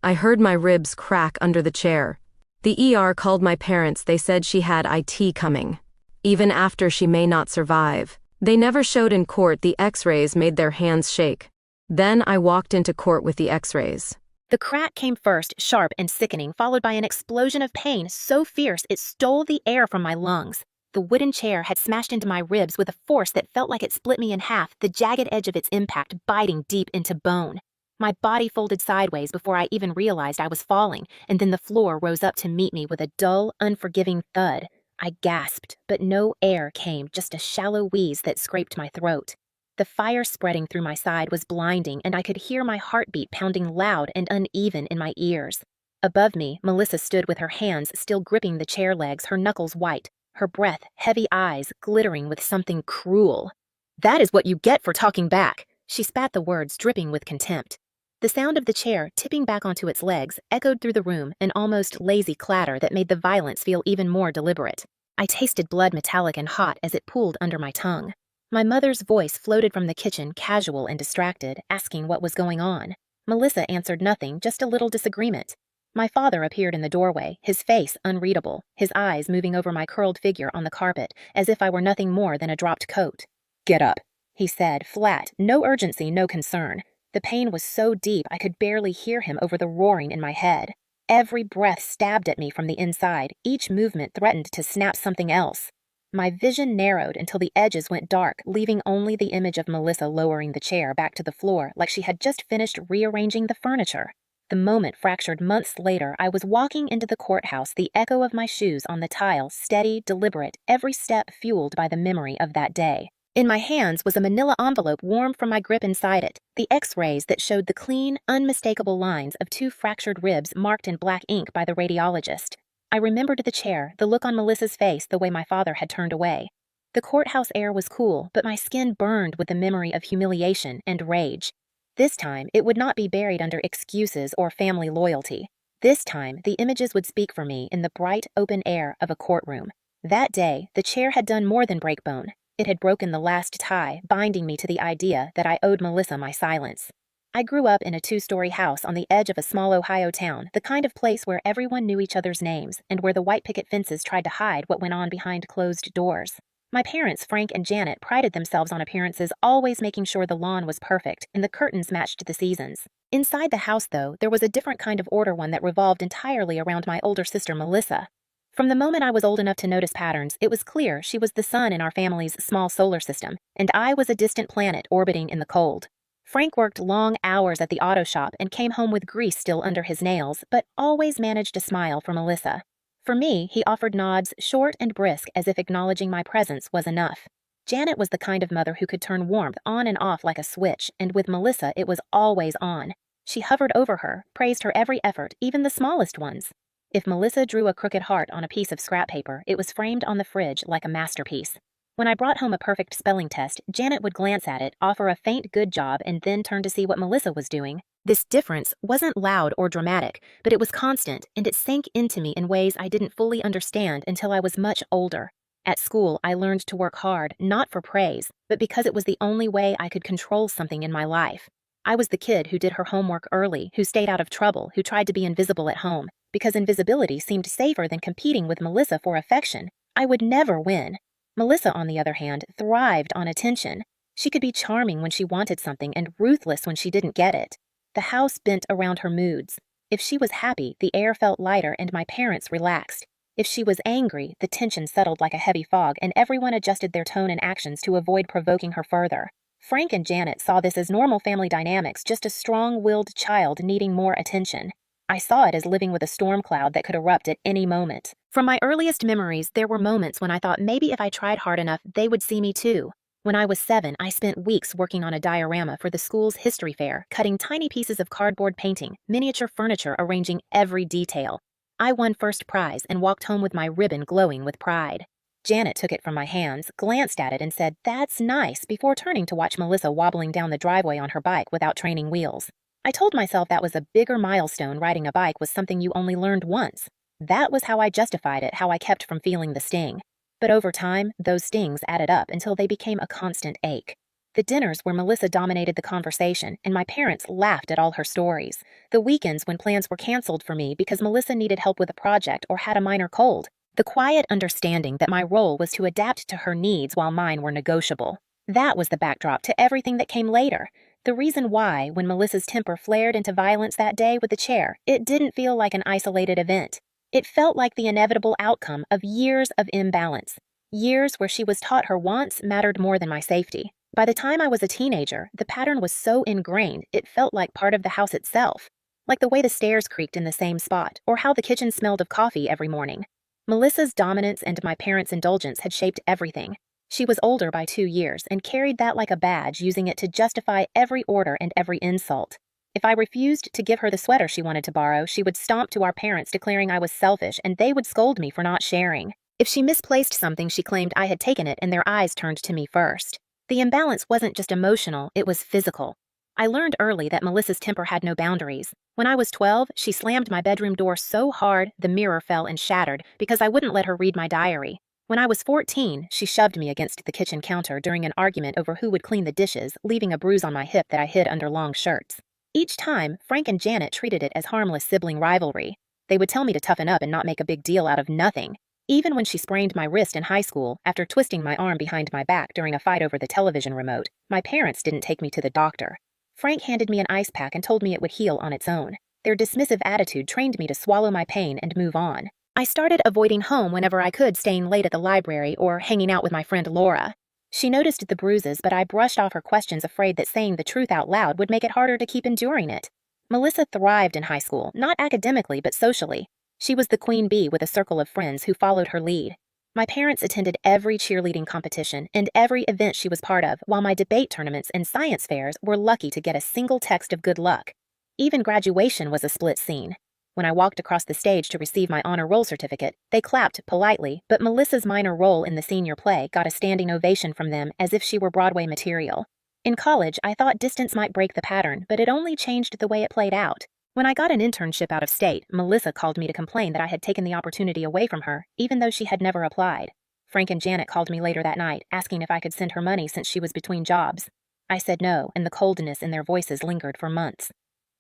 I heard my ribs crack under the chair. The ER called my parents. They said she had IT coming. Even after she may not survive. They never showed in court. The x-rays made their hands shake. Then I walked into court with the x-rays. The crack came first, sharp and sickening, followed by an explosion of pain so fierce it stole the air from my lungs. The wooden chair had smashed into my ribs with a force that felt like it split me in half, the jagged edge of its impact biting deep into bone. My body folded sideways before I even realized I was falling, and then the floor rose up to meet me with a dull, unforgiving thud. I gasped, but no air came, just a shallow wheeze that scraped my throat. The fire spreading through my side was blinding, and I could hear my heartbeat pounding loud and uneven in my ears. Above me, Melissa stood with her hands still gripping the chair legs, her knuckles white, her breath, heavy eyes glittering with something cruel. "That is what you get for talking back," she spat the words, dripping with contempt. The sound of the chair tipping back onto its legs echoed through the room, an almost lazy clatter that made the violence feel even more deliberate. I tasted blood metallic and hot as it pooled under my tongue. My mother's voice floated from the kitchen, casual and distracted, asking what was going on. Melissa answered nothing, just a little disagreement. My father appeared in the doorway, his face unreadable, his eyes moving over my curled figure on the carpet, as if I were nothing more than a dropped coat. "Get up," he said, flat, no urgency, no concern. The pain was so deep I could barely hear him over the roaring in my head. Every breath stabbed at me from the inside, each movement threatened to snap something else. My vision narrowed until the edges went dark, leaving only the image of Melissa lowering the chair back to the floor like she had just finished rearranging the furniture. The moment fractured months later, I was walking into the courthouse, the echo of my shoes on the tile, steady, deliberate, every step fueled by the memory of that day. In my hands was a manila envelope warm from my grip inside it, the x-rays that showed the clean, unmistakable lines of 2 fractured ribs marked in black ink by the radiologist. I remembered the chair, the look on Melissa's face, the way my father had turned away. The courthouse air was cool, but my skin burned with the memory of humiliation and rage. This time, it would not be buried under excuses or family loyalty. This time, the images would speak for me in the bright, open air of a courtroom. That day, the chair had done more than break bone. It had broken the last tie, binding me to the idea that I owed Melissa my silence. I grew up in a 2-story house on the edge of a small Ohio town, the kind of place where everyone knew each other's names and where the white picket fences tried to hide what went on behind closed doors. My parents, Frank and Janet, prided themselves on appearances, always making sure the lawn was perfect and the curtains matched the seasons. Inside the house, though, there was a different kind of order, one that revolved entirely around my older sister, Melissa. From the moment I was old enough to notice patterns, it was clear she was the sun in our family's small solar system, and I was a distant planet orbiting in the cold. Frank worked long hours at the auto shop and came home with grease still under his nails, but always managed to smile for Melissa. For me, he offered nods, short and brisk, as if acknowledging my presence was enough. Janet was the kind of mother who could turn warmth on and off like a switch, and with Melissa it was always on. She hovered over her, praised her every effort, even the smallest ones. If Melissa drew a crooked heart on a piece of scrap paper, it was framed on the fridge like a masterpiece. When I brought home a perfect spelling test, Janet would glance at it, offer a faint good job, and then turn to see what Melissa was doing. This difference wasn't loud or dramatic, but it was constant, and it sank into me in ways I didn't fully understand until I was much older. At school, I learned to work hard, not for praise, but because it was the only way I could control something in my life. I was the kid who did her homework early, who stayed out of trouble, who tried to be invisible at home, because invisibility seemed safer than competing with Melissa for affection. I would never win. Melissa, on the other hand, thrived on attention. She could be charming when she wanted something and ruthless when she didn't get it. The house bent around her moods. If she was happy, the air felt lighter and my parents relaxed. If she was angry, the tension settled like a heavy fog and everyone adjusted their tone and actions to avoid provoking her further. Frank and Janet saw this as normal family dynamics, just a strong-willed child needing more attention. I saw it as living with a storm cloud that could erupt at any moment. From my earliest memories, there were moments when I thought maybe if I tried hard enough, they would see me too. When I was 7, I spent weeks working on a diorama for the school's history fair, cutting tiny pieces of cardboard, painting miniature furniture, arranging every detail. I won first prize and walked home with my ribbon glowing with pride. Janet took it from my hands, glanced at it, and said, "That's nice," before turning to watch Melissa wobbling down the driveway on her bike without training wheels. I told myself that was a bigger milestone. Riding a bike was something you only learned once. That was how I justified it, how I kept from feeling the sting. But over time, those stings added up until they became a constant ache. The dinners where Melissa dominated the conversation, and my parents laughed at all her stories. The weekends when plans were canceled for me because Melissa needed help with a project or had a minor cold. The quiet understanding that my role was to adapt to her needs while mine were negotiable. That was the backdrop to everything that came later. The reason why, when Melissa's temper flared into violence that day with the chair, it didn't feel like an isolated event. It felt like the inevitable outcome of years of imbalance. Years where she was taught her wants mattered more than my safety. By the time I was a teenager, the pattern was so ingrained it felt like part of the house itself. Like the way the stairs creaked in the same spot, or how the kitchen smelled of coffee every morning. Melissa's dominance and my parents' indulgence had shaped everything. She was older by 2 years and carried that like a badge, using it to justify every order and every insult. If I refused to give her the sweater she wanted to borrow, she would stomp to our parents declaring I was selfish and they would scold me for not sharing. If she misplaced something, she claimed I had taken it and their eyes turned to me first. The imbalance wasn't just emotional, it was physical. I learned early that Melissa's temper had no boundaries. When I was 12, she slammed my bedroom door so hard the mirror fell and shattered because I wouldn't let her read my diary. When I was 14, she shoved me against the kitchen counter during an argument over who would clean the dishes, leaving a bruise on my hip that I hid under long shirts. Each time, Frank and Janet treated it as harmless sibling rivalry. They would tell me to toughen up and not make a big deal out of nothing. Even when she sprained my wrist in high school, after twisting my arm behind my back during a fight over the television remote, my parents didn't take me to the doctor. Frank handed me an ice pack and told me it would heal on its own. Their dismissive attitude trained me to swallow my pain and move on. I started avoiding home whenever I could, staying late at the library or hanging out with my friend Laura. She noticed the bruises, but I brushed off her questions, afraid that saying the truth out loud would make it harder to keep enduring it. Melissa thrived in high school, not academically but socially. She was the queen bee with a circle of friends who followed her lead. My parents attended every cheerleading competition and every event she was part of, while my debate tournaments and science fairs were lucky to get a single text of good luck. Even graduation was a split scene. When I walked across the stage to receive my honor roll certificate, they clapped politely, but Melissa's minor role in the senior play got a standing ovation from them as if she were Broadway material. In college, I thought distance might break the pattern, but it only changed the way it played out. When I got an internship out of state, Melissa called me to complain that I had taken the opportunity away from her, even though she had never applied. Frank and Janet called me later that night, asking if I could send her money since she was between jobs. I said no, and the coldness in their voices lingered for months.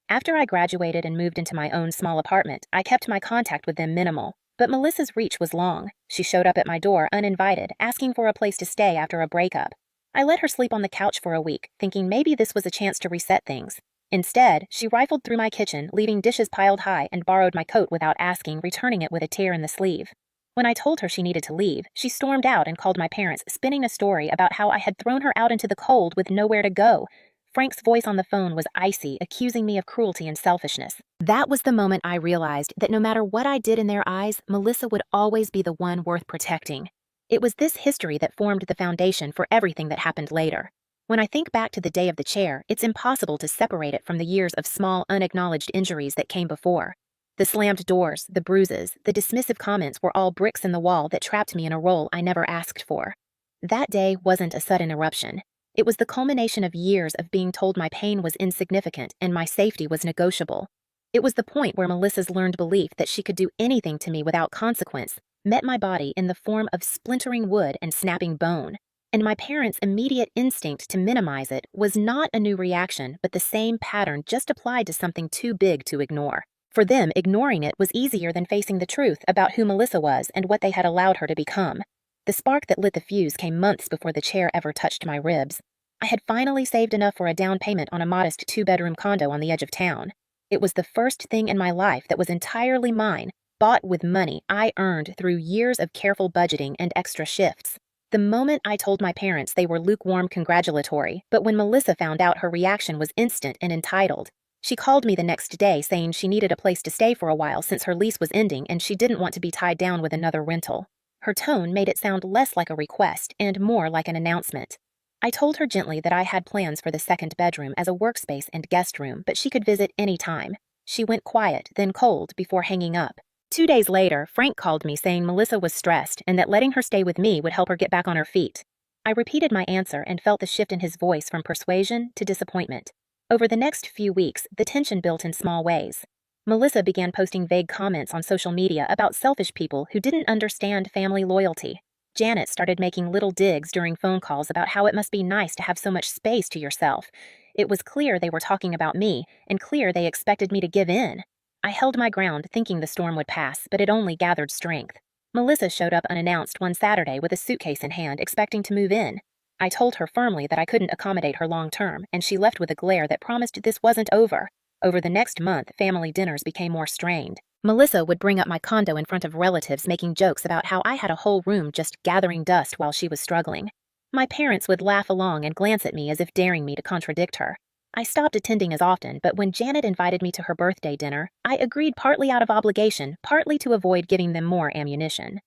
After I graduated and moved into my own small apartment, I kept my contact with them minimal. But Melissa's reach was long. She showed up at my door uninvited, asking for a place to stay after a breakup. I let her sleep on the couch for a week, thinking maybe this was a chance to reset things. Instead, she rifled through my kitchen, leaving dishes piled high, and borrowed my coat without asking, returning it with a tear in the sleeve. When I told her she needed to leave, she stormed out and called my parents, spinning a story about how I had thrown her out into the cold with nowhere to go. Frank's voice on the phone was icy, accusing me of cruelty and selfishness. That was the moment I realized that no matter what I did in their eyes, Melissa would always be the one worth protecting. It was this history that formed the foundation for everything that happened later. When I think back to the day of the chair, it's impossible to separate it from the years of small, unacknowledged injuries that came before. The slammed doors, the bruises, the dismissive comments were all bricks in the wall that trapped me in a role I never asked for. That day wasn't a sudden eruption. It was the culmination of years of being told my pain was insignificant and my safety was negotiable. It was the point where Melissa's learned belief that she could do anything to me without consequence met my body in the form of splintering wood and snapping bone. And my parents' immediate instinct to minimize it was not a new reaction, but the same pattern just applied to something too big to ignore. For them, ignoring it was easier than facing the truth about who Melissa was and what they had allowed her to become. The spark that lit the fuse came months before the chair ever touched my ribs. I had finally saved enough for a down payment on a modest 2-bedroom condo on the edge of town. It was the first thing in my life that was entirely mine, bought with money I earned through years of careful budgeting and extra shifts. The moment I told my parents, they were lukewarm congratulatory, but when Melissa found out, her reaction was instant and entitled. She called me the next day saying she needed a place to stay for a while since her lease was ending and she didn't want to be tied down with another rental. Her tone made it sound less like a request and more like an announcement. I told her gently that I had plans for the second bedroom as a workspace and guest room, but she could visit any time. She went quiet, then cold, before hanging up. 2 days later, Frank called me saying Melissa was stressed and that letting her stay with me would help her get back on her feet. I repeated my answer and felt the shift in his voice from persuasion to disappointment. Over the next few weeks, the tension built in small ways. Melissa began posting vague comments on social media about selfish people who didn't understand family loyalty. Janet started making little digs during phone calls about how it must be nice to have so much space to yourself. It was clear they were talking about me, and clear they expected me to give in. I held my ground, thinking the storm would pass, but it only gathered strength. Melissa showed up unannounced one Saturday with a suitcase in hand, expecting to move in. I told her firmly that I couldn't accommodate her long term, and she left with a glare that promised this wasn't over. Over the next month, family dinners became more strained. Melissa would bring up my condo in front of relatives, making jokes about how I had a whole room just gathering dust while she was struggling. My parents would laugh along and glance at me as if daring me to contradict her. I stopped attending as often, but when Janet invited me to her birthday dinner, I agreed partly out of obligation, partly to avoid giving them more ammunition.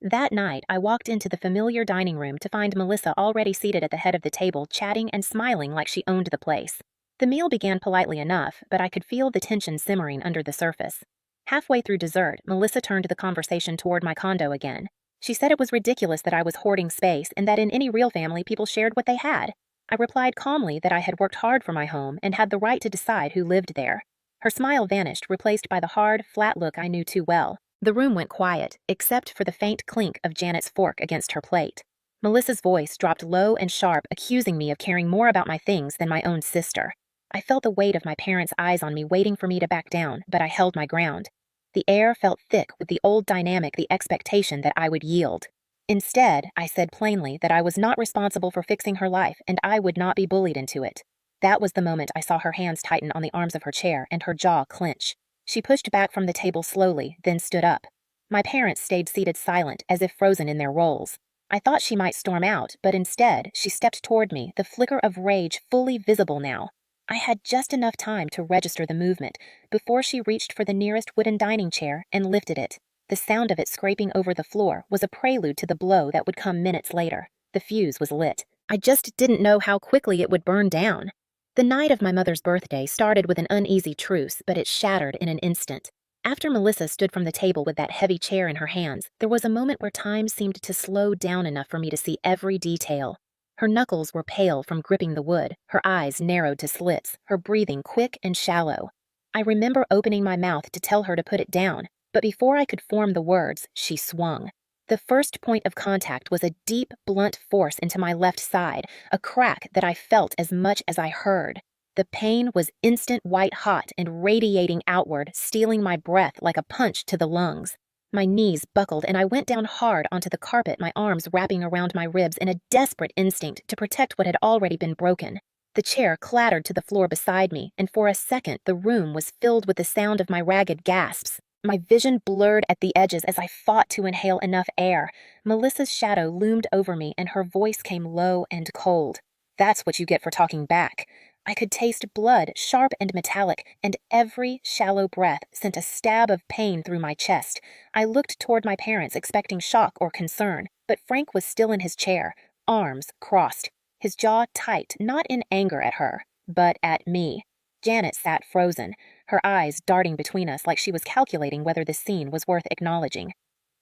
That night, I walked into the familiar dining room to find Melissa already seated at the head of the table, chatting and smiling like she owned the place. The meal began politely enough, but I could feel the tension simmering under the surface. Halfway through dessert, Melissa turned the conversation toward my condo again. She said it was ridiculous that I was hoarding space and that in any real family people shared what they had. I replied calmly that I had worked hard for my home and had the right to decide who lived there. Her smile vanished, replaced by the hard, flat look I knew too well. The room went quiet, except for the faint clink of Janet's fork against her plate. Melissa's voice dropped low and sharp, accusing me of caring more about my things than my own sister. I felt the weight of my parents' eyes on me, waiting for me to back down, but I held my ground. The air felt thick with the old dynamic, the expectation that I would yield. Instead, I said plainly that I was not responsible for fixing her life, and I would not be bullied into it. That was the moment I saw her hands tighten on the arms of her chair and her jaw clench. She pushed back from the table slowly, then stood up. My parents stayed seated silent, as if frozen in their roles. I thought she might storm out, but instead, she stepped toward me, the flicker of rage fully visible now. I had just enough time to register the movement before she reached for the nearest wooden dining chair and lifted it. The sound of it scraping over the floor was a prelude to the blow that would come minutes later. The fuse was lit. I just didn't know how quickly it would burn down. The night of my mother's birthday started with an uneasy truce, but it shattered in an instant. After Melissa stood from the table with that heavy chair in her hands, there was a moment where time seemed to slow down enough for me to see every detail. Her knuckles were pale from gripping the wood, her eyes narrowed to slits, her breathing quick and shallow. I remember opening my mouth to tell her to put it down, but before I could form the words, she swung. The first point of contact was a deep, blunt force into my left side, a crack that I felt as much as I heard. The pain was instant white hot and radiating outward, stealing my breath like a punch to the lungs. My knees buckled and I went down hard onto the carpet, my arms wrapping around my ribs in a desperate instinct to protect what had already been broken. The chair clattered to the floor beside me, and for a second the room was filled with the sound of my ragged gasps. My vision blurred at the edges as I fought to inhale enough air. Melissa's shadow loomed over me and her voice came low and cold. "That's what you get for talking back." I could taste blood, sharp and metallic, and every shallow breath sent a stab of pain through my chest. I looked toward my parents, expecting shock or concern, but Frank was still in his chair, arms crossed, his jaw tight, not in anger at her, but at me. Janet sat frozen, her eyes darting between us like she was calculating whether the scene was worth acknowledging.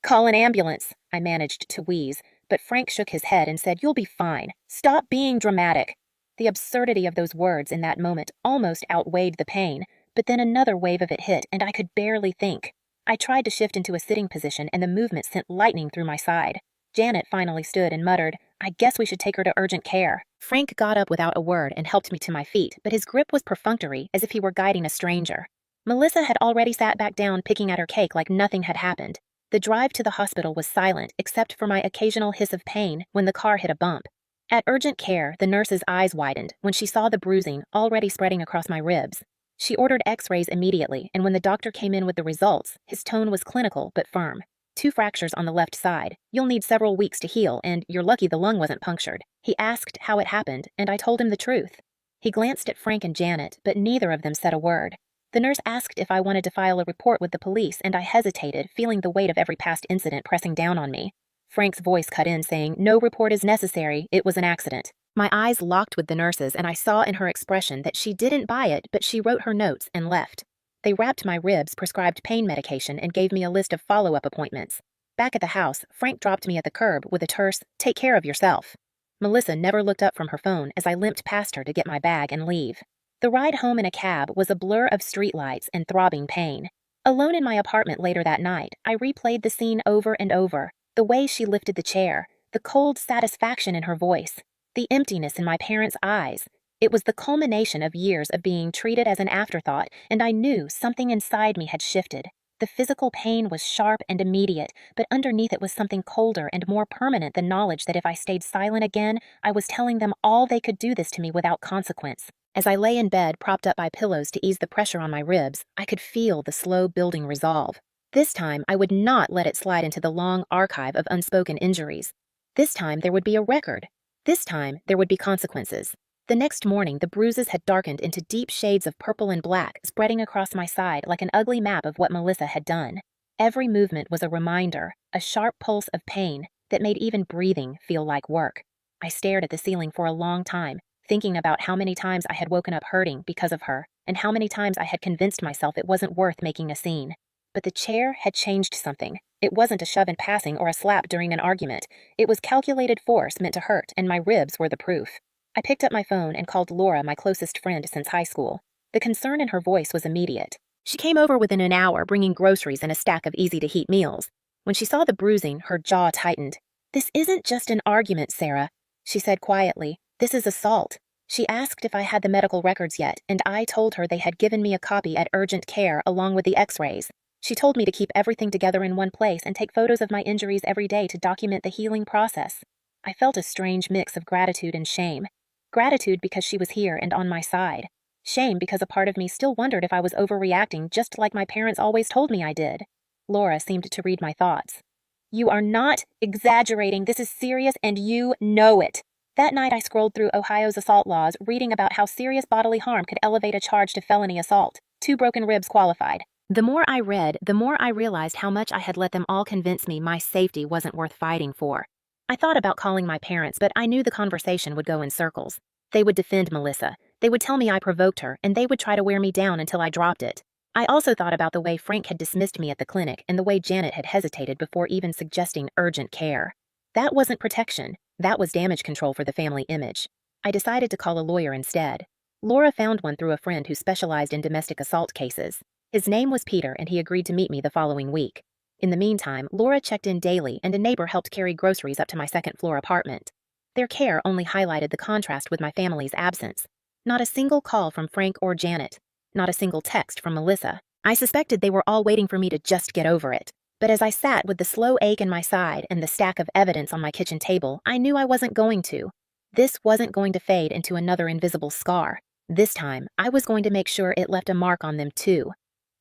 "Call an ambulance," I managed to wheeze, but Frank shook his head and said, "You'll be fine. Stop being dramatic." The absurdity of those words in that moment almost outweighed the pain, but then another wave of it hit and I could barely think. I tried to shift into a sitting position and the movement sent lightning through my side. Janet finally stood and muttered, "I guess we should take her to urgent care." Frank got up without a word and helped me to my feet, but his grip was perfunctory, as if he were guiding a stranger. Melissa had already sat back down, picking at her cake like nothing had happened. The drive to the hospital was silent, except for my occasional hiss of pain when the car hit a bump. At urgent care, the nurse's eyes widened when she saw the bruising already spreading across my ribs. She ordered x-rays immediately, and when the doctor came in with the results, his tone was clinical but firm. "2 fractures on the left side. You'll need several weeks to heal, and you're lucky the lung wasn't punctured." He asked how it happened, and I told him the truth. He glanced at Frank and Janet, but neither of them said a word. The nurse asked if I wanted to file a report with the police, and I hesitated, feeling the weight of every past incident pressing down on me. Frank's voice cut in, saying, "No report is necessary. It was an accident." My eyes locked with the nurse's, and I saw in her expression that she didn't buy it, but she wrote her notes and left. They wrapped my ribs, prescribed pain medication, and gave me a list of follow-up appointments. Back at the house, Frank dropped me at the curb with a terse, "Take care of yourself." Melissa never looked up from her phone as I limped past her to get my bag and leave. The ride home in a cab was a blur of streetlights and throbbing pain. Alone in my apartment later that night, I replayed the scene over and over. The way she lifted the chair, the cold satisfaction in her voice, the emptiness in my parents' eyes. It was the culmination of years of being treated as an afterthought, and I knew something inside me had shifted. The physical pain was sharp and immediate, but underneath it was something colder and more permanent, the knowledge that if I stayed silent again, I was telling them all they could do this to me without consequence. As I lay in bed, propped up by pillows to ease the pressure on my ribs, I could feel the slow building resolve. This time, I would not let it slide into the long archive of unspoken injuries. This time, there would be a record. This time, there would be consequences. The next morning, the bruises had darkened into deep shades of purple and black, spreading across my side like an ugly map of what Melissa had done. Every movement was a reminder, a sharp pulse of pain that made even breathing feel like work. I stared at the ceiling for a long time, thinking about how many times I had woken up hurting because of her, and how many times I had convinced myself it wasn't worth making a scene. But the chair had changed something. It wasn't a shove in passing or a slap during an argument. It was calculated force meant to hurt, and my ribs were the proof. I picked up my phone and called Laura, my closest friend since high school. The concern in her voice was immediate. She came over within an hour, bringing groceries and a stack of easy-to-heat meals. When she saw the bruising, her jaw tightened. "This isn't just an argument, Sarah," she said quietly. "This is assault." She asked if I had the medical records yet, and I told her they had given me a copy at urgent care along with the x-rays. She told me to keep everything together in one place and take photos of my injuries every day to document the healing process. I felt a strange mix of gratitude and shame. Gratitude because she was here and on my side. Shame because a part of me still wondered if I was overreacting just like my parents always told me I did. Laura seemed to read my thoughts. "You are not exaggerating. This is serious and you know it." That night I scrolled through Ohio's assault laws, reading about how serious bodily harm could elevate a charge to felony assault. 2 broken ribs qualified. The more I read, the more I realized how much I had let them all convince me my safety wasn't worth fighting for. I thought about calling my parents, but I knew the conversation would go in circles. They would defend Melissa. They would tell me I provoked her, and they would try to wear me down until I dropped it. I also thought about the way Frank had dismissed me at the clinic and the way Janet had hesitated before even suggesting urgent care. That wasn't protection. That was damage control for the family image. I decided to call a lawyer instead. Laura found one through a friend who specialized in domestic assault cases. His name was Peter, and he agreed to meet me the following week. In the meantime, Laura checked in daily, and a neighbor helped carry groceries up to my second-floor apartment. Their care only highlighted the contrast with my family's absence. Not a single call from Frank or Janet. Not a single text from Melissa. I suspected they were all waiting for me to just get over it. But as I sat with the slow ache in my side and the stack of evidence on my kitchen table, I knew I wasn't going to. This wasn't going to fade into another invisible scar. This time, I was going to make sure it left a mark on them too.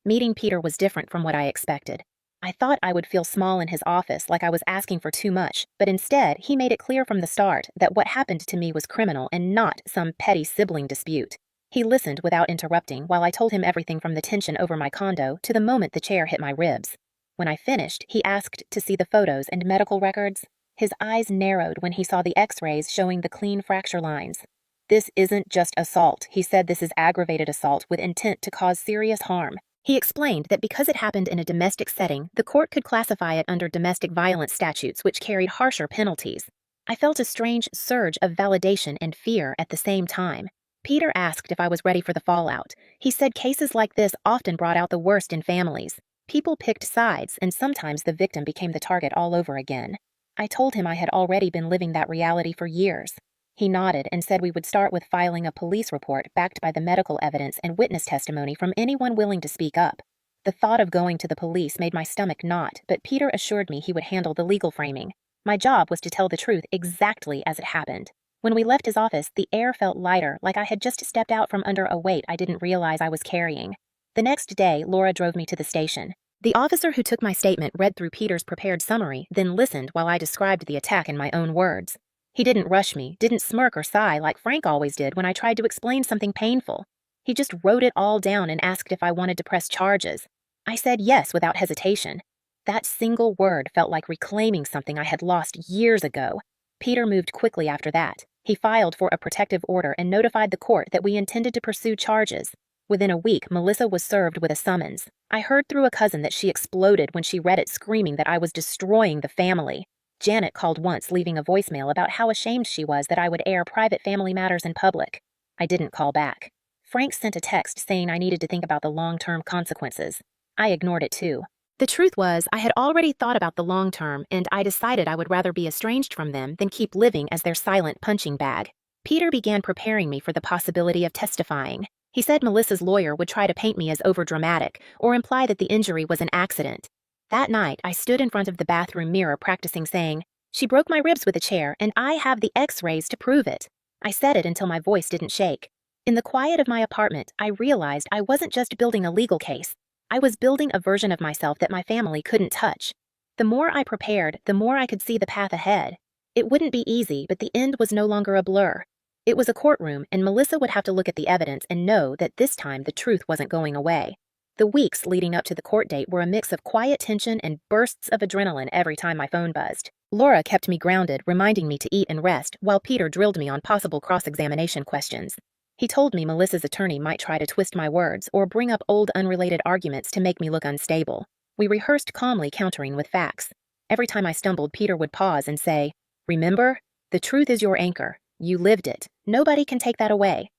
Meeting Peter was different from what I expected. I thought I would feel small in his office, like I was asking for too much, but instead, he made it clear from the start that what happened to me was criminal and not some petty sibling dispute. He listened without interrupting while I told him everything from the tension over my condo to the moment the chair hit my ribs. When I finished, he asked to see the photos and medical records. His eyes narrowed when he saw the x-rays showing the clean fracture lines. "This isn't just assault," he said. "This is aggravated assault with intent to cause serious harm." He explained that because it happened in a domestic setting, the court could classify it under domestic violence statutes, which carried harsher penalties. I felt a strange surge of validation and fear at the same time. Peter asked if I was ready for the fallout. He said cases like this often brought out the worst in families. People picked sides, and sometimes the victim became the target all over again. I told him I had already been living that reality for years. He nodded and said we would start with filing a police report backed by the medical evidence and witness testimony from anyone willing to speak up. The thought of going to the police made my stomach knot, but Peter assured me he would handle the legal framing. My job was to tell the truth exactly as it happened. When we left his office, the air felt lighter, like I had just stepped out from under a weight I didn't realize I was carrying. The next day, Laura drove me to the station. The officer who took my statement read through Peter's prepared summary, then listened while I described the attack in my own words. He didn't rush me, didn't smirk or sigh like Frank always did when I tried to explain something painful. He just wrote it all down and asked if I wanted to press charges. I said yes without hesitation. That single word felt like reclaiming something I had lost years ago. Peter moved quickly after that. He filed for a protective order and notified the court that we intended to pursue charges. Within a week, Melissa was served with a summons. I heard through a cousin that she exploded when she read it, screaming that I was destroying the family. Janet called once, leaving a voicemail about how ashamed she was that I would air private family matters in public. I didn't call back. Frank sent a text saying I needed to think about the long-term consequences. I ignored it too. The truth was, I had already thought about the long term, and I decided I would rather be estranged from them than keep living as their silent punching bag. Peter began preparing me for the possibility of testifying. He said Melissa's lawyer would try to paint me as overdramatic or imply that the injury was an accident. That night, I stood in front of the bathroom mirror practicing saying, "She broke my ribs with a chair, and I have the X-rays to prove it." I said it until my voice didn't shake. In the quiet of my apartment, I realized I wasn't just building a legal case. I was building a version of myself that my family couldn't touch. The more I prepared, the more I could see the path ahead. It wouldn't be easy, but the end was no longer a blur. It was a courtroom, and Melissa would have to look at the evidence and know that this time the truth wasn't going away. The weeks leading up to the court date were a mix of quiet tension and bursts of adrenaline every time my phone buzzed. Laura kept me grounded, reminding me to eat and rest, while Peter drilled me on possible cross-examination questions. He told me Melissa's attorney might try to twist my words or bring up old unrelated arguments to make me look unstable. We rehearsed calmly, countering with facts. Every time I stumbled, Peter would pause and say, "Remember, the truth is your anchor. You lived it. Nobody can take that away."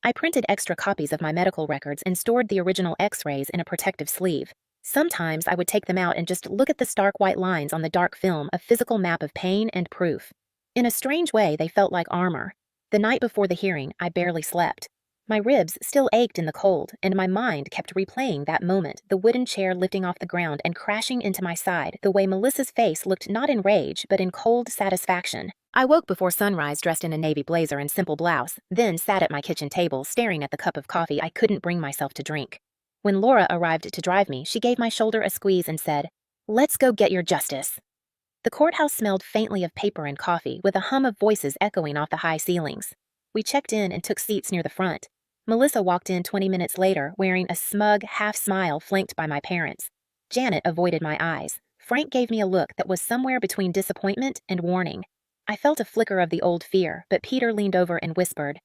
I printed extra copies of my medical records and stored the original X-rays in a protective sleeve. Sometimes I would take them out and just look at the stark white lines on the dark film, a physical map of pain and proof. In a strange way, they felt like armor. The night before the hearing, I barely slept. My ribs still ached in the cold, and my mind kept replaying that moment, the wooden chair lifting off the ground and crashing into my side, the way Melissa's face looked not in rage, but in cold satisfaction. I woke before sunrise dressed in a navy blazer and simple blouse, then sat at my kitchen table staring at the cup of coffee I couldn't bring myself to drink. When Laura arrived to drive me, she gave my shoulder a squeeze and said, "Let's go get your justice." The courthouse smelled faintly of paper and coffee, with a hum of voices echoing off the high ceilings. We checked in and took seats near the front. Melissa walked in 20 minutes later, wearing a smug half-smile flanked by my parents. Janet avoided my eyes. Frank gave me a look that was somewhere between disappointment and warning. I felt a flicker of the old fear, but Peter leaned over and whispered,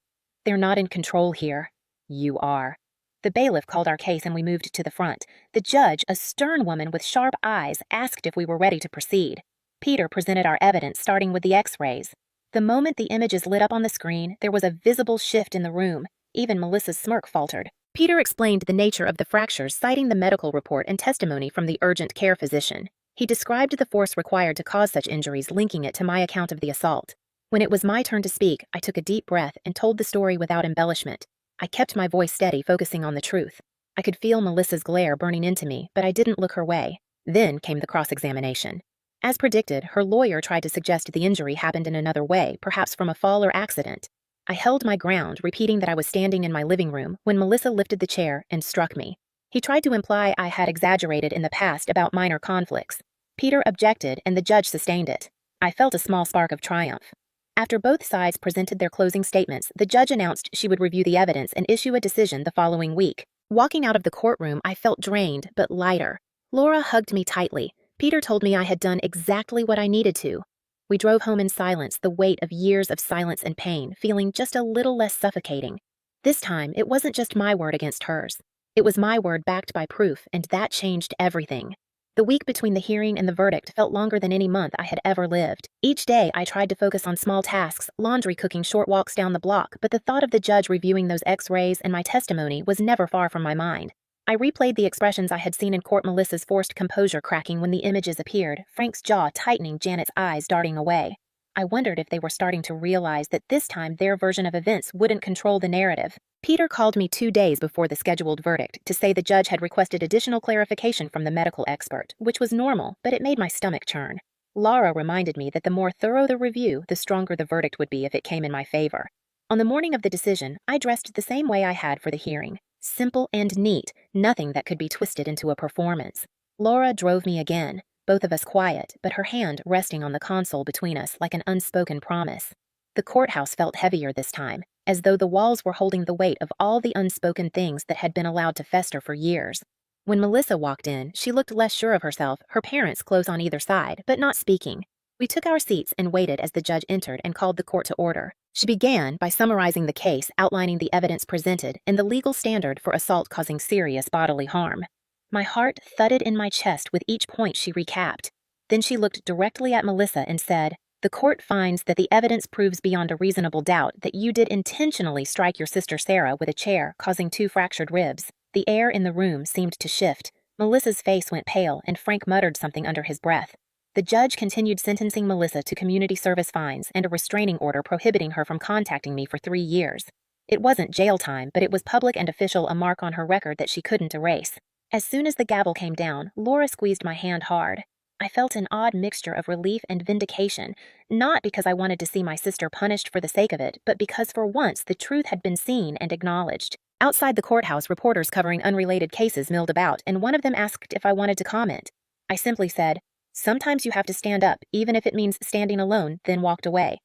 "They're not in control here. You are." The bailiff called our case and we moved to the front. The judge, a stern woman with sharp eyes, asked if we were ready to proceed. Peter presented our evidence, starting with the X-rays. The moment the images lit up on the screen, there was a visible shift in the room. Even Melissa's smirk faltered. Peter explained the nature of the fractures, citing the medical report and testimony from the urgent care physician. He described the force required to cause such injuries, linking it to my account of the assault. When it was my turn to speak, I took a deep breath and told the story without embellishment. I kept my voice steady, focusing on the truth. I could feel Melissa's glare burning into me, but I didn't look her way. Then came the cross-examination. As predicted, her lawyer tried to suggest the injury happened in another way, perhaps from a fall or accident. I held my ground, repeating that I was standing in my living room when Melissa lifted the chair and struck me. He tried to imply I had exaggerated in the past about minor conflicts. Peter objected, and the judge sustained it. I felt a small spark of triumph. After both sides presented their closing statements, the judge announced she would review the evidence and issue a decision the following week. Walking out of the courtroom, I felt drained, but lighter. Laura hugged me tightly. Peter told me I had done exactly what I needed to. We drove home in silence, the weight of years of silence and pain feeling just a little less suffocating. This time, it wasn't just my word against hers. It was my word backed by proof, and that changed everything. The week between the hearing and the verdict felt longer than any month I had ever lived. Each day, I tried to focus on small tasks, laundry, cooking, short walks down the block, but the thought of the judge reviewing those X-rays and my testimony was never far from my mind. I replayed the expressions I had seen in court, Melissa's forced composure cracking when the images appeared, Frank's jaw tightening, Janet's eyes darting away. I wondered if they were starting to realize that this time their version of events wouldn't control the narrative. Peter called me 2 days before the scheduled verdict to say the judge had requested additional clarification from the medical expert, which was normal, but it made my stomach churn. Laura reminded me that the more thorough the review, the stronger the verdict would be if it came in my favor. On the morning of the decision, I dressed the same way I had for the hearing. Simple and neat, nothing that could be twisted into a performance. Laura drove me again, both of us quiet, but her hand resting on the console between us like an unspoken promise. The courthouse felt heavier this time, as though the walls were holding the weight of all the unspoken things that had been allowed to fester for years. When Melissa walked in, she looked less sure of herself, her parents close on either side, but not speaking. We took our seats and waited as the judge entered and called the court to order. She began by summarizing the case, outlining the evidence presented, and the legal standard for assault causing serious bodily harm. My heart thudded in my chest with each point she recapped. Then she looked directly at Melissa and said, "The court finds that the evidence proves beyond a reasonable doubt that you did intentionally strike your sister Sarah with a chair, causing 2 fractured ribs." The air in the room seemed to shift. Melissa's face went pale, and Frank muttered something under his breath. The judge continued sentencing Melissa to community service fines and a restraining order prohibiting her from contacting me for 3 years. It wasn't jail time, but it was public and official, a mark on her record that she couldn't erase. As soon as the gavel came down, Laura squeezed my hand hard. I felt an odd mixture of relief and vindication, not because I wanted to see my sister punished for the sake of it, but because for once the truth had been seen and acknowledged. Outside the courthouse, reporters covering unrelated cases milled about, and one of them asked if I wanted to comment. I simply said, "Sometimes you have to stand up, even if it means standing alone," then walked away.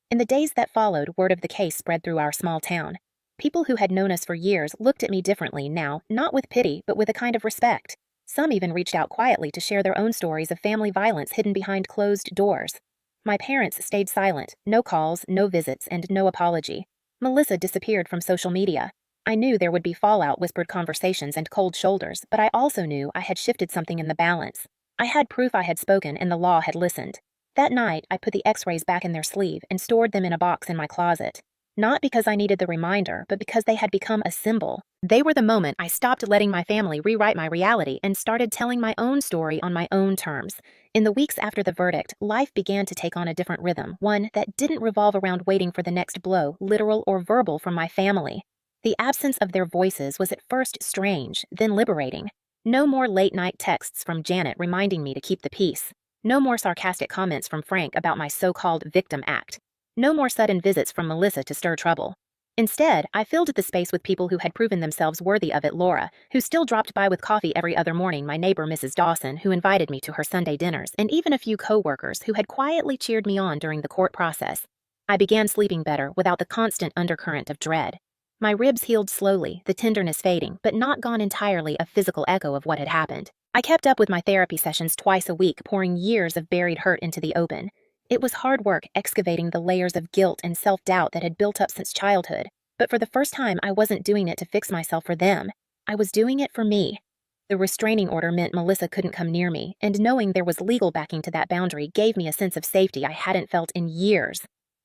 In the days that followed, word of the case spread through our small town. People who had known us for years looked at me differently now, not with pity, but with a kind of respect. Some even reached out quietly to share their own stories of family violence hidden behind closed doors. My parents stayed silent, no calls, no visits, and no apology. Melissa disappeared from social media. I knew there would be fallout, whispered conversations, and cold shoulders, but I also knew I had shifted something in the balance. I had proof I had spoken and the law had listened. That night, I put the x-rays back in their sleeve and stored them in a box in my closet. Not because I needed the reminder, but because they had become a symbol. They were the moment I stopped letting my family rewrite my reality and started telling my own story on my own terms. In the weeks after the verdict, life began to take on a different rhythm, one that didn't revolve around waiting for the next blow, literal or verbal, from my family. The absence of their voices was at first strange, then liberating. No more late-night texts from Janet reminding me to keep the peace. No more sarcastic comments from Frank about my so-called victim act. No more sudden visits from Melissa to stir trouble. Instead, I filled the space with people who had proven themselves worthy of it. Laura, who still dropped by with coffee every other morning, my neighbor Mrs. Dawson, who invited me to her Sunday dinners, and even a few co-workers who had quietly cheered me on during the court process. I began sleeping better without the constant undercurrent of dread. My ribs healed slowly, the tenderness fading, but not gone entirely, a physical echo of what had happened. I kept up with my therapy sessions twice a week, pouring years of buried hurt into the open. It was hard work excavating the layers of guilt and self-doubt that had built up since childhood, but for the first time I wasn't doing it to fix myself for them. I was doing it for me. The restraining order meant Melissa couldn't come near me, and knowing there was legal backing to that boundary gave me a sense of safety I hadn't felt in years.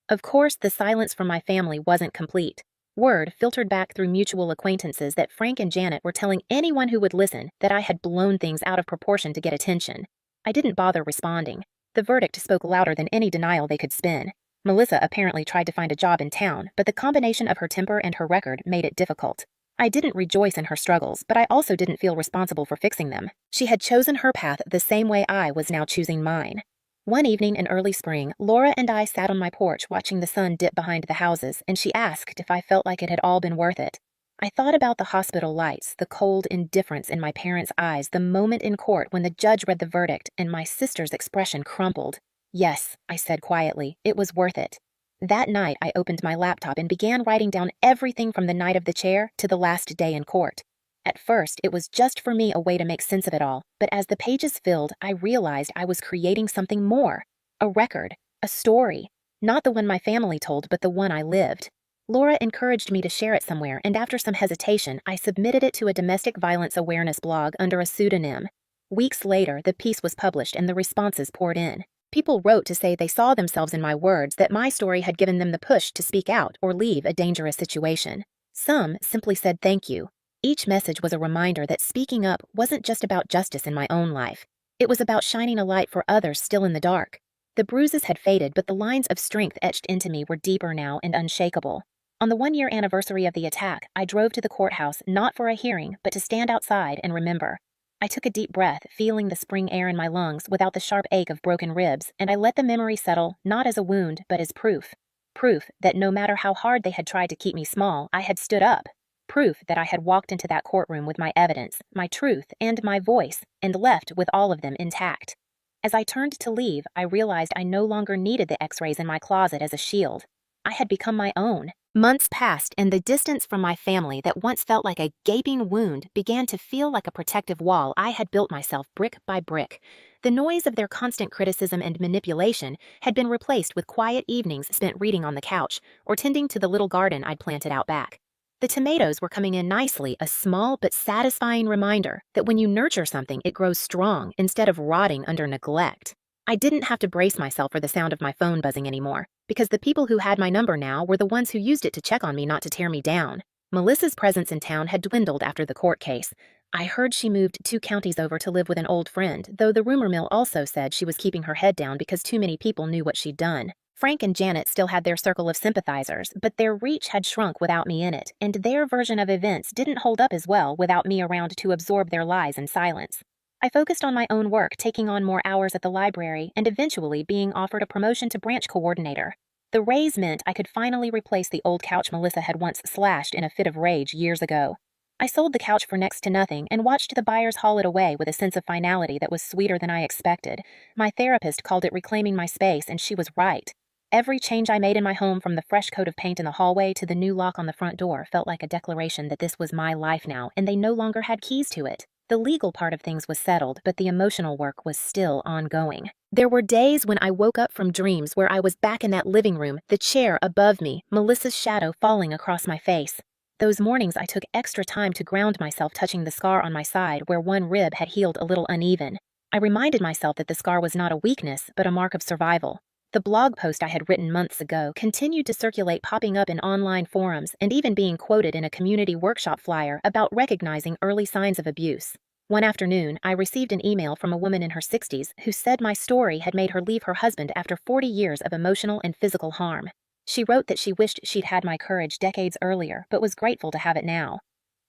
Of course, the silence from my family wasn't complete. Word filtered back through mutual acquaintances that Frank and Janet were telling anyone who would listen that I had blown things out of proportion to get attention. I didn't bother responding. The verdict spoke louder than any denial they could spin. Melissa apparently tried to find a job in town, but the combination of her temper and her record made it difficult. I didn't rejoice in her struggles, but I also didn't feel responsible for fixing them. She had chosen her path the same way I was now choosing mine. One evening in early spring, Laura and I sat on my porch watching the sun dip behind the houses, and she asked if I felt like it had all been worth it. I thought about the hospital lights, the cold indifference in my parents' eyes, the moment in court when the judge read the verdict, and my sister's expression crumpled. "Yes," I said quietly, "it was worth it." That night, I opened my laptop and began writing down everything from the night of the chair to the last day in court. At first, it was just for me a way to make sense of it all, but as the pages filled, I realized I was creating something more. A record, a story. Not the one my family told, but the one I lived. Laura encouraged me to share it somewhere, and after some hesitation, I submitted it to a domestic violence awareness blog under a pseudonym. Weeks later, the piece was published and the responses poured in. People wrote to say they saw themselves in my words, that my story had given them the push to speak out or leave a dangerous situation. Some simply said thank you. Each message was a reminder that speaking up wasn't just about justice in my own life. It was about shining a light for others still in the dark. The bruises had faded, but the lines of strength etched into me were deeper now and unshakable. On the 1-year anniversary of the attack, I drove to the courthouse not for a hearing, but to stand outside and remember. I took a deep breath, feeling the spring air in my lungs without the sharp ache of broken ribs, and I let the memory settle, not as a wound, but as proof. Proof that no matter how hard they had tried to keep me small, I had stood up. Proof that I had walked into that courtroom with my evidence, my truth, and my voice, and left with all of them intact. As I turned to leave, I realized I no longer needed the x-rays in my closet as a shield. I had become my own. Months passed, and the distance from my family that once felt like a gaping wound began to feel like a protective wall I had built myself brick by brick. The noise of their constant criticism and manipulation had been replaced with quiet evenings spent reading on the couch or tending to the little garden I'd planted out back. The tomatoes were coming in nicely, a small but satisfying reminder that when you nurture something, it grows strong instead of rotting under neglect. I didn't have to brace myself for the sound of my phone buzzing anymore, because the people who had my number now were the ones who used it to check on me, not to tear me down. Melissa's presence in town had dwindled after the court case. I heard she moved 2 counties over to live with an old friend, though the rumor mill also said she was keeping her head down because too many people knew what she'd done. Frank and Janet still had their circle of sympathizers, but their reach had shrunk without me in it, and their version of events didn't hold up as well without me around to absorb their lies in silence. I focused on my own work, taking on more hours at the library, and eventually being offered a promotion to branch coordinator. The raise meant I could finally replace the old couch Melissa had once slashed in a fit of rage years ago. I sold the couch for next to nothing and watched the buyers haul it away with a sense of finality that was sweeter than I expected. My therapist called it reclaiming my space, and she was right. Every change I made in my home, from the fresh coat of paint in the hallway to the new lock on the front door, felt like a declaration that this was my life now, and they no longer had keys to it. The legal part of things was settled, but the emotional work was still ongoing. There were days when I woke up from dreams where I was back in that living room, the chair above me, Melissa's shadow falling across my face. Those mornings I took extra time to ground myself, touching the scar on my side where one rib had healed a little uneven. I reminded myself that the scar was not a weakness, but a mark of survival. The blog post I had written months ago continued to circulate, popping up in online forums and even being quoted in a community workshop flyer about recognizing early signs of abuse. One afternoon, I received an email from a woman in her 60s who said my story had made her leave her husband after 40 years of emotional and physical harm. She wrote that she wished she'd had my courage decades earlier, but was grateful to have it now.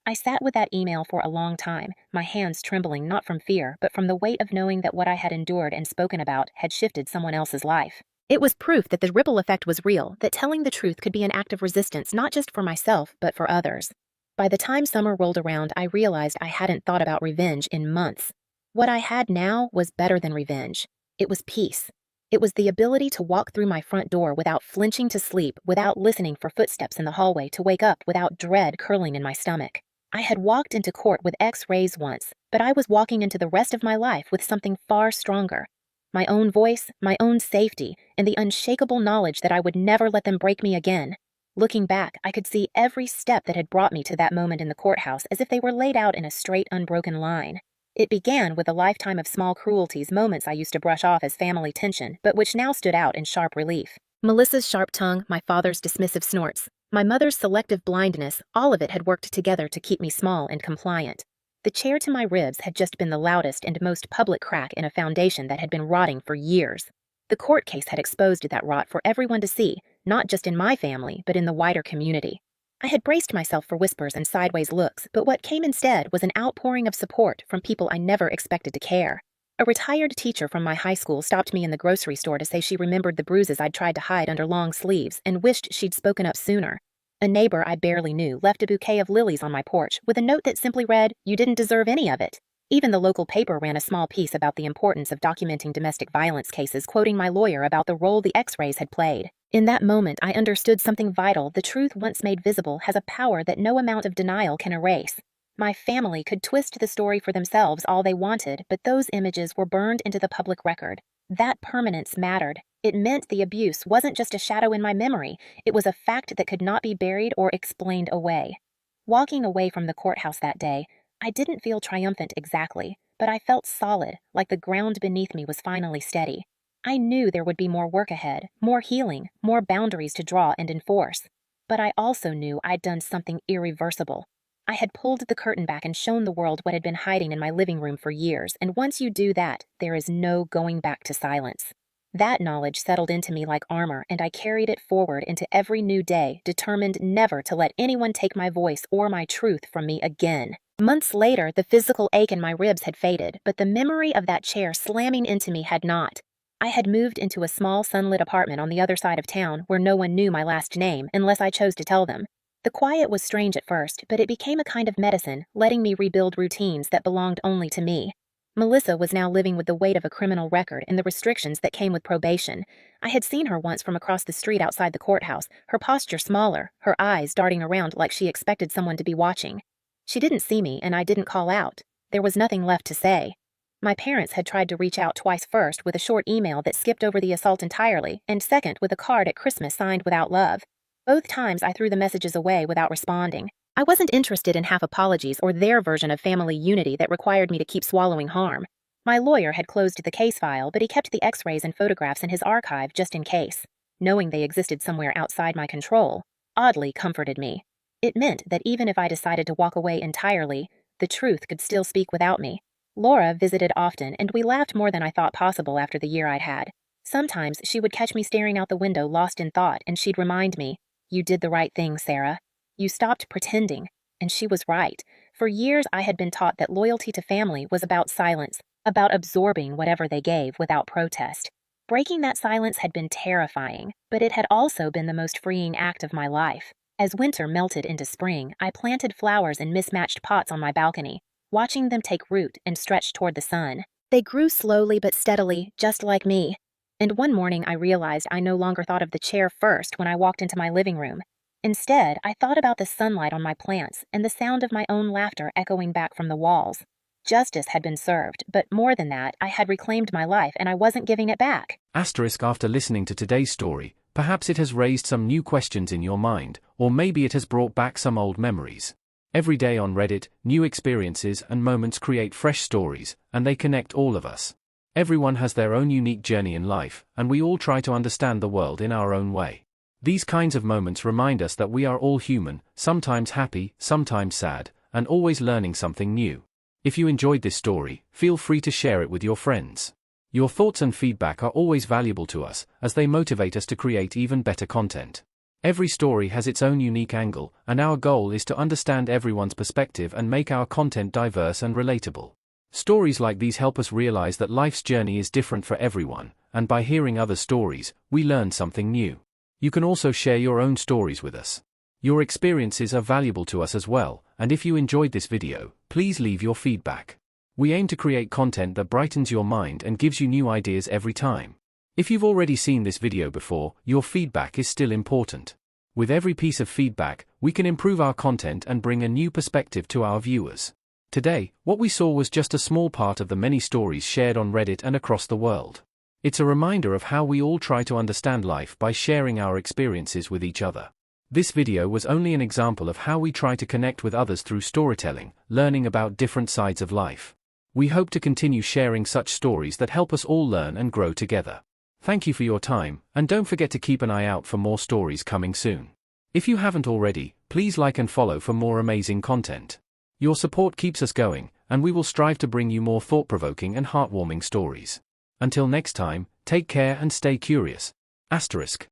I sat with that email for a long time, my hands trembling not from fear, but from the weight of knowing that what I had endured and spoken about had shifted someone else's life. It was proof that the ripple effect was real, that telling the truth could be an act of resistance not just for myself, but for others. By the time summer rolled around, I realized I hadn't thought about revenge in months. What I had now was better than revenge. It was peace. It was the ability to walk through my front door without flinching to sleep, without listening for footsteps in the hallway, to wake up without dread curling in my stomach. I had walked into court with X-rays once, but I was walking into the rest of my life with something far stronger. My own voice, my own safety, and the unshakable knowledge that I would never let them break me again. Looking back, I could see every step that had brought me to that moment in the courthouse as if they were laid out in a straight, unbroken line. It began with a lifetime of small cruelties, moments I used to brush off as family tension, but which now stood out in sharp relief. Melissa's sharp tongue, my father's dismissive snorts, my mother's selective blindness, all of it had worked together to keep me small and compliant. The chair to my ribs had just been the loudest and most public crack in a foundation that had been rotting for years. The court case had exposed that rot for everyone to see, not just in my family, but in the wider community. I had braced myself for whispers and sideways looks, but what came instead was an outpouring of support from people I never expected to care. A retired teacher from my high school stopped me in the grocery store to say she remembered the bruises I'd tried to hide under long sleeves and wished she'd spoken up sooner. A neighbor I barely knew left a bouquet of lilies on my porch with a note that simply read, "You didn't deserve any of it." Even the local paper ran a small piece about the importance of documenting domestic violence cases, quoting my lawyer about the role the X-rays had played. In that moment, I understood something vital. The truth once made visible has a power that no amount of denial can erase. My family could twist the story for themselves all they wanted, but those images were burned into the public record. That permanence mattered. It meant the abuse wasn't just a shadow in my memory. It was a fact that could not be buried or explained away. Walking away from the courthouse that day, I didn't feel triumphant exactly, but I felt solid, like the ground beneath me was finally steady. I knew there would be more work ahead, more healing, more boundaries to draw and enforce. But I also knew I'd done something irreversible. I had pulled the curtain back and shown the world what had been hiding in my living room for years, and once you do that, there is no going back to silence. That knowledge settled into me like armor, and I carried it forward into every new day, determined never to let anyone take my voice or my truth from me again. Months later, the physical ache in my ribs had faded, but the memory of that chair slamming into me had not. I had moved into a small sunlit apartment on the other side of town where no one knew my last name unless I chose to tell them. The quiet was strange at first, but it became a kind of medicine, letting me rebuild routines that belonged only to me. Melissa was now living with the weight of a criminal record and the restrictions that came with probation. I had seen her once from across the street outside the courthouse, her posture smaller, her eyes darting around like she expected someone to be watching. She didn't see me, and I didn't call out. There was nothing left to say. My parents had tried to reach out twice, first with a short email that skipped over the assault entirely, and second with a card at Christmas signed "Without Love." Both times I threw the messages away without responding. I wasn't interested in half apologies or their version of family unity that required me to keep swallowing harm. My lawyer had closed the case file, but he kept the X-rays and photographs in his archive just in case. Knowing they existed somewhere outside my control oddly comforted me. It meant that even if I decided to walk away entirely, The truth could still speak without me. Laura visited often, and we laughed more than I thought possible after the year I'd had. Sometimes she would catch me staring out the window lost in thought, and she'd remind me, "You did the right thing, Sarah. You stopped pretending." And she was right. For years I had been taught that loyalty to family was about silence, about absorbing whatever they gave without protest. Breaking that silence had been terrifying, but it had also been the most freeing act of my life. As winter melted into spring, I planted flowers in mismatched pots on my balcony, watching them take root and stretch toward the sun. They grew slowly but steadily, just like me. And one morning I realized I no longer thought of the chair first when I walked into my living room. Instead, I thought about the sunlight on my plants and the sound of my own laughter echoing back from the walls. Justice had been served, but more than that, I had reclaimed my life and I wasn't giving it back. Asterisk after listening to today's story, perhaps it has raised some new questions in your mind, or maybe it has brought back some old memories. Every day on Reddit, new experiences and moments create fresh stories, and they connect all of us. Everyone has their own unique journey in life, and we all try to understand the world in our own way. These kinds of moments remind us that we are all human, sometimes happy, sometimes sad, and always learning something new. If you enjoyed this story, feel free to share it with your friends. Your thoughts and feedback are always valuable to us, as they motivate us to create even better content. Every story has its own unique angle, and our goal is to understand everyone's perspective and make our content diverse and relatable. Stories like these help us realize that life's journey is different for everyone, and by hearing other stories, we learn something new. You can also share your own stories with us. Your experiences are valuable to us as well, and if you enjoyed this video, please leave your feedback. We aim to create content that brightens your mind and gives you new ideas every time. If you've already seen this video before, your feedback is still important. With every piece of feedback, we can improve our content and bring a new perspective to our viewers. Today, what we saw was just a small part of the many stories shared on Reddit and across the world. It's a reminder of how we all try to understand life by sharing our experiences with each other. This video was only an example of how we try to connect with others through storytelling, learning about different sides of life. We hope to continue sharing such stories that help us all learn and grow together. Thank you for your time, and don't forget to keep an eye out for more stories coming soon. If you haven't already, please like and follow for more amazing content. Your support keeps us going, and we will strive to bring you more thought-provoking and heartwarming stories. Until next time, take care and stay curious. Asterisk.